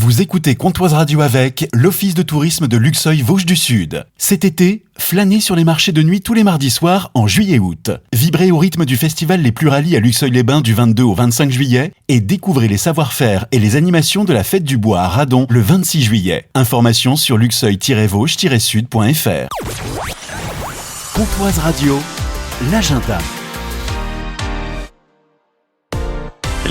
Vous écoutez Comptoise Radio avec l'Office de tourisme de Luxeuil-Vosges du Sud. Cet été, flânez sur les marchés de nuit tous les mardis soirs en juillet-août. Vibrez au rythme du festival Les Pluralies à Luxeuil-les-Bains du 22 au 25 juillet et découvrez les savoir-faire et les animations de la Fête du Bois à Radon le 26 juillet. Informations sur luxeuil-vosges-sud.fr. Comptoise Radio, l'agenda.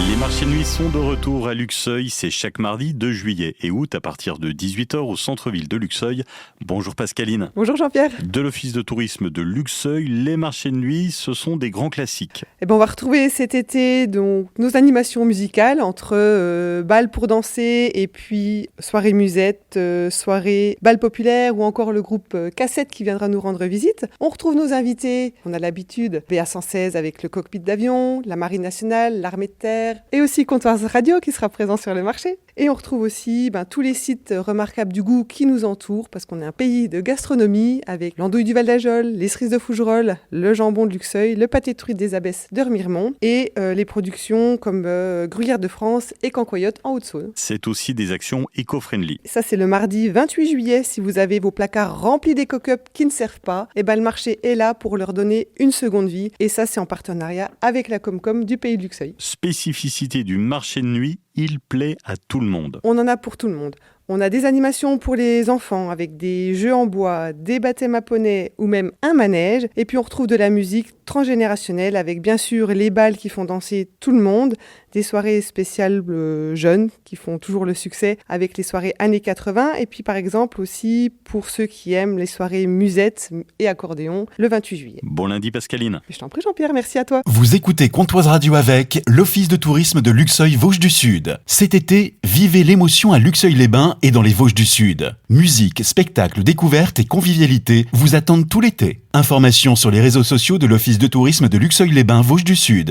Les marchés de nuit sont de retour à Luxeuil, c'est chaque mardi 2 juillet et août à partir de 18h au centre-ville de Luxeuil. Bonjour Pascaline. Bonjour Jean-Pierre. De l'Office de tourisme de Luxeuil, les marchés de nuit, ce sont des grands classiques. On va retrouver cet été donc, nos animations musicales entre bal pour danser et puis soirée musette, soirée bal populaire ou encore le groupe Cassette qui viendra nous rendre visite. On retrouve nos invités, on a l'habitude, BA116 avec le cockpit d'avion, la Marine nationale, l'armée de terre et aussi Comptoise Radio qui sera présent sur le marché. Et on retrouve aussi tous les sites remarquables du goût qui nous entourent parce qu'on est un pays de gastronomie avec l'andouille du Val d'Ajol, les cerises de Fougerolles, le jambon de Luxeuil, le pâté de truite des Abbesses de Remiremont et les productions comme Gruyère de France et Cancoyote en Haute-Saône. C'est aussi des actions éco-friendly. Ça, c'est le mardi 28 juillet. Si vous avez vos placards remplis d'éco-cups qui ne servent pas, le marché est là pour leur donner une seconde vie. Et ça, c'est en partenariat avec la Comcom du pays de Luxeuil. Spécificité du marché de nuit, il plaît à tout le monde. On en a pour tout le monde. On a des animations pour les enfants avec des jeux en bois, des baptêmes à poney ou même un manège. Et puis on retrouve de la musique transgénérationnelle avec bien sûr les bals qui font danser tout le monde, des soirées spéciales jeunes qui font toujours le succès avec les soirées années 80. Et puis par exemple aussi pour ceux qui aiment les soirées musettes et accordéon le 28 juillet. Bon lundi Pascaline. Je t'en prie Jean-Pierre, merci à toi. Vous écoutez Comptoise Radio avec l'Office de tourisme de Luxeuil-Vosges du Sud. Cet été, vivez l'émotion à Luxeuil-les-Bains et dans les Vosges du Sud. Musique, spectacles, découvertes et convivialité vous attendent tout l'été. Informations sur les réseaux sociaux de l'Office de tourisme de Luxeuil-les-Bains Vosges du Sud.